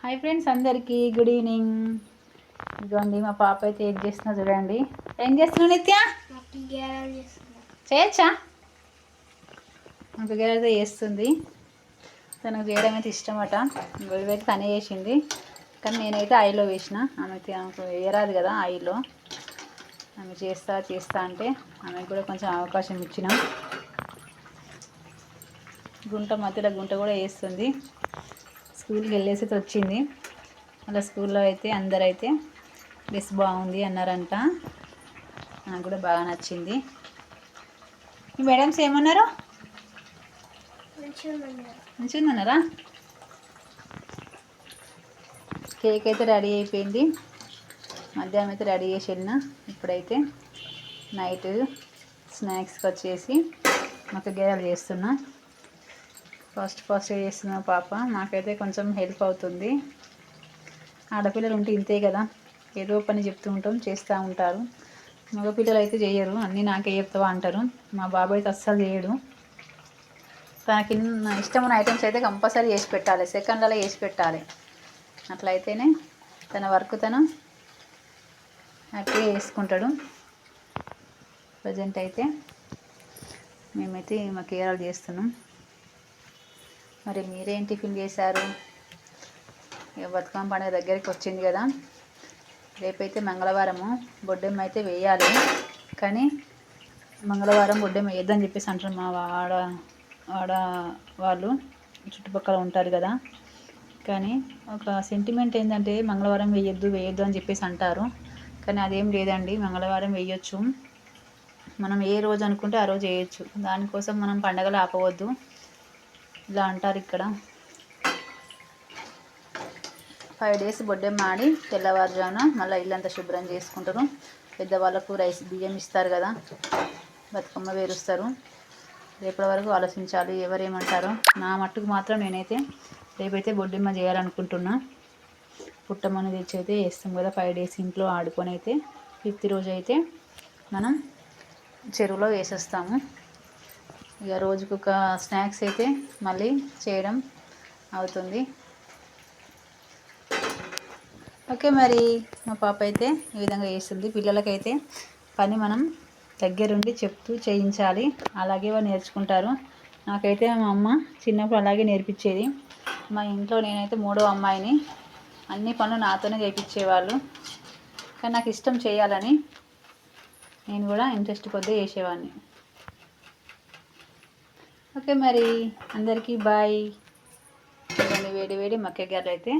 Hi friends, అందరికీ good evening. ఇదిగోండి మా పాప అయితే ఏం చేస్తున్నా చూడండి. ఏం చేస్తున్నావు నిత్య? చేయొచ్చా? మగ్గ అయితే చేస్తుంది. తనకు చేయడం అయితే ఇష్టమట. ఇవైతే తనే చేసింది, కానీ నేనైతే ఆయిల్లో వేసిన. ఆమెకి వేయరాదు కదా ఆయిల్లో. ఆమె చేస్తా అంటే ఆమెకు కూడా కొంచెం అవకాశం ఇచ్చిన. మధ్యలో గుంట కూడా వేస్తుంది. స్కూల్కి వెళ్ళేసి వచ్చింది. అలా స్కూల్లో అయితే అందరైతే డ్రెస్ బాగుంది అన్నారంట. నాకు కూడా బాగా నచ్చింది. మీ మేడమ్స్ ఏమన్నారు? మంచిగా. కేక్ అయితే రెడీ అయిపోయింది. మధ్యాహ్నం అయితే రెడీ చేసి వెళ్ళిన. ఇప్పుడైతే నైట్ స్నాక్స్కి వచ్చేసి మాకు గేయాలు చేస్తున్నా. ఫాస్ట్ చేస్తున్నా పాప. మాకైతే కొంచెం హెల్ప్ అవుతుంది. ఆడపిల్లలు ఉంటే ఇంతే కదా, ఏదో పని చెప్తూ ఉంటాం, చేస్తూ ఉంటారు. మగపిల్లలు అయితే చేయరు, అన్నీ నాకే చెప్తావా అంటారు. మా బాబు అయితే అస్సలు చేయడు. తనకి ఇష్టమైన ఐటమ్స్ అయితే కంపల్సరీ చేసి పెట్టాలి, సెకండ్లలో చేసి పెట్టాలి. అట్లయితేనే తన వర్క్ తను హ్యాపీగా చేసుకుంటాడు. ప్రజెంట్ అయితే మేమైతే మా కేరాలు చేస్తున్నాం. మరి మీరేం టిఫిన్ చేశారు? బతుకమ్మ పండుగ దగ్గరికి వచ్చింది కదా. రేపైతే మంగళవారము, బొడ్డెమ్మ అయితే వేయాలి. కానీ మంగళవారం బొడ్డెమ్మ వేయద్దని చెప్పేసి అంటారు మా వాడ వాళ్ళు, చుట్టుపక్కల ఉంటారు కదా. కానీ ఒక సెంటిమెంట్ ఏంటంటే మంగళవారం వేయద్దు అని చెప్పేసి అంటారు. కానీ అదేం లేదండి, మంగళవారం వేయొచ్చు. మనం ఏ రోజు అనుకుంటే ఆ రోజు వేయచ్చు. దానికోసం మనం పండగలు ఆపవద్దు, ఇలా అంటారు ఇక్కడ. 5 days బొడ్డెమ్మ ఆడి తెల్లవారుజామున మళ్ళీ ఇల్లంతా శుభ్రం చేసుకుంటారు. పెద్దవాళ్ళకు రైస్ బియ్యం ఇస్తారు కదా, బతుకమ్మ వేరుస్తారు. రేపటి వరకు ఆలోచించాలి ఎవరేమంటారో. నా మట్టుకు మాత్రం నేనైతే రేపైతే బొడ్డెమ్మ చేయాలనుకుంటున్నా. పుట్టమ్మని తెచ్చి అయితే వేస్తాం కదా. 5 days ఇంట్లో ఆడుకొని అయితే 5th రోజు అయితే మనం చెరువులో వేసేస్తాము. ఇక రోజుకు ఒక స్నాక్స్ అయితే మళ్ళీ చేయడం అవుతుంది. ఓకే, మరి మా పాప అయితే ఈ విధంగా చేస్తుంది. పిల్లలకైతే పని మనం దగ్గరుండి చెప్తూ చేయించాలి, అలాగే వాళ్ళు నేర్చుకుంటారు. నాకైతే మా అమ్మ చిన్నప్పుడు అలాగే నేర్పించేది. మా ఇంట్లో నేనైతే 3వ అమ్మాయిని. అన్ని పనులు నాతోనే చేయించేవాళ్ళు. కానీ నాకు ఇష్టం చేయాలని నేను కూడా ఇంట్రెస్ట్ కొద్దీ చేసేవాడిని. ఓకే, మరి అందరికీ బాయ్. వేడి మక్క గారెలు అయితే